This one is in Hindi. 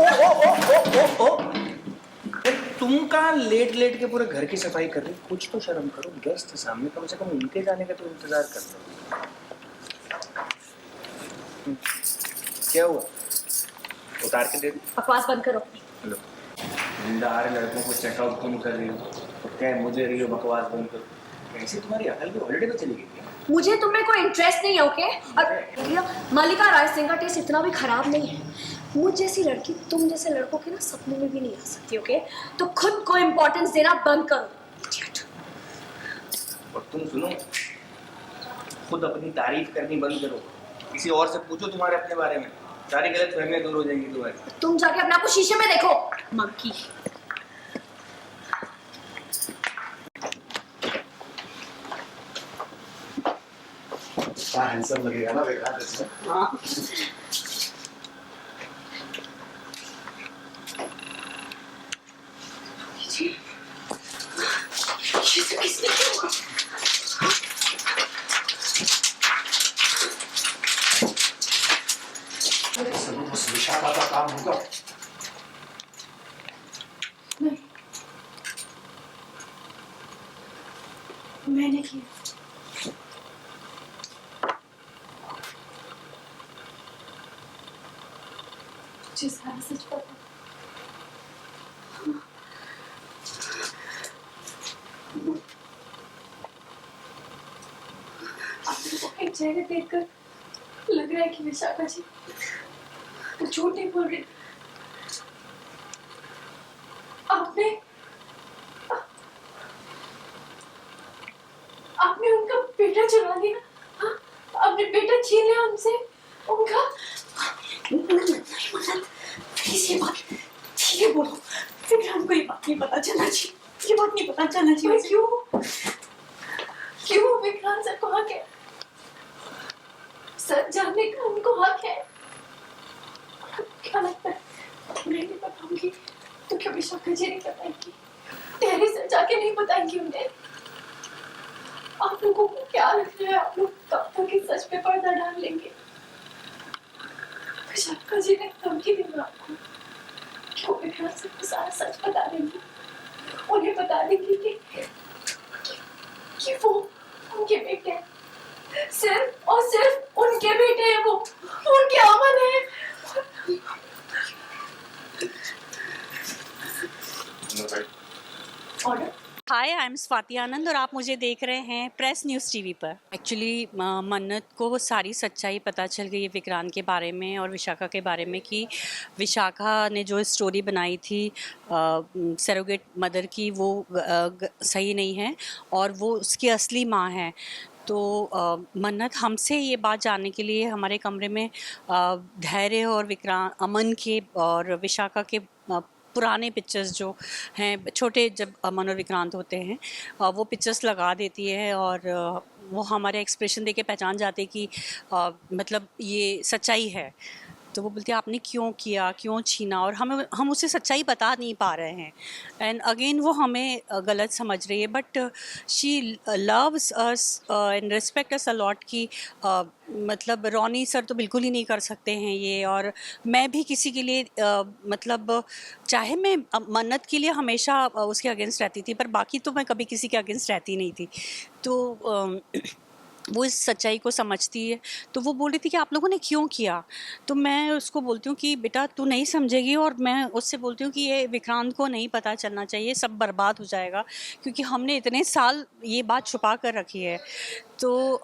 ओ तुम कहाँ लेट लेट के पूरे घर की सफाई कर रही? कुछ तो शर्म करो, गेस्ट है सामने, कम से कम उनके जाने का तो इंतजार कर लो। क्या हुआ? उतार के दे दो। बकवास बंद करो। लो, जिंदाहार लड़कों को चेकआउट तुम कर रही हो, तो क्या मुझे रही हो बकवास बंद करो? ऐसी तुम्हारी अकल भी हॉलिडे पे चली गई क्या? मुझे तुम्हें कोई इंटरेस्ट नहीं है, ओके? और मल्लिका राय सिंह का टेस्ट इतना भी खराब नहीं है। मुझ जैसी लड़की तुम जैसे लड़कों के ना सपने में भी नहीं आ सकती, ओके? तो खुद को इंपॉर्टेंस देना बंद करो। और तुम सुनो, खुद अपनी तारीफ करनी बंद करो। किसी और से पूछो तुम्हारे अपने बारे में, सारी गलत फहमियां दूर हो जाएंगी तुम्हारी। तुम जाके अपने आप को शीशे में देखो, मंकी। क्या हैंडसम लगेगा ना विक्रांत इसमें। हाँ। किसने किया? बस विशाखा का काम होगा। नहीं, मैंने किया। मुझे सारा सच पता। आपको एक चेहरे देखकर लग रहा है कि विशाखा जी वो झूठ नहीं बोल रही। आपने उनका बेटा चुरा लिया। हाँ? आपने बेटा छीन लिया हमसे, उनका। प्लीज ये बात धीरे बोलो, विक्रांत को ये बात नहीं पता चलना चाहिए। ये बात नहीं पता चलना चाहिए। क्यों विक्रांत सर को हक है, सच जानने का उनको हक है। क्या लगता है उन्हें नहीं बताऊंगी तो क्या विशाखा जी नहीं बताएंगी? तेरे से जाके नहीं बताएंगी उन्हें? आप लोगों को क्या लग रहा है, आप लोग कब तक इस सच पे पर्दा डाल लेंगे? विशाखा जी ने धमकी दी आपको, क्यों विक्रांत सर को सारा सच बता देंगी? उन्हें बता देंगी कि वो उनके बेटे हैं, सिर्फ और सिर्फ उनके बेटे हैं, वो उनके अमन है। Order. Hi, I am Swati Anand और आप मुझे देख रहे हैं प्रेस न्यूज़ टीवी पर। एक्चुअली मन्नत को वो सारी सच्चाई पता चल गई है विक्रांत के बारे में और विशाखा के बारे में कि विशाखा ने जो स्टोरी बनाई थी सरोगेट मदर की, वो सही नहीं है और वो उसकी असली माँ है। तो मन्नत हमसे ये बात जानने के लिए हमारे कमरे में धैर्य और विक्रांत, अमन के और विशाखा के पुराने पिक्चर्स जो हैं, छोटे जब अमन और विक्रांत होते हैं, वो पिक्चर्स लगा देती है और वो हमारे एक्सप्रेशन देख के पहचान जाते कि मतलब ये सच्चाई है। तो वो बोलती है आपने क्यों किया, क्यों छीना, और हम उसे सच्चाई बता नहीं पा रहे हैं। एंड अगेन वो हमें गलत समझ रही है, but she loves us and respect us a lot की मतलब रॉनी सर तो बिल्कुल ही नहीं कर सकते हैं ये, और मैं भी किसी के लिए मतलब चाहे मैं मन्नत के लिए हमेशा उसके अगेंस्ट रहती थी, पर बाकी तो मैं कभी किसी के अगेंस्ट रहती नहीं थी। तो वो इस सच्चाई को समझती है। तो वो बोल रही थी कि आप लोगों ने क्यों किया, तो मैं उसको बोलती हूँ कि बेटा तू नहीं समझेगी, और मैं उससे बोलती हूँ कि ये विक्रांत को नहीं पता चलना चाहिए, सब बर्बाद हो जाएगा, क्योंकि हमने इतने साल ये बात छुपा कर रखी है। तो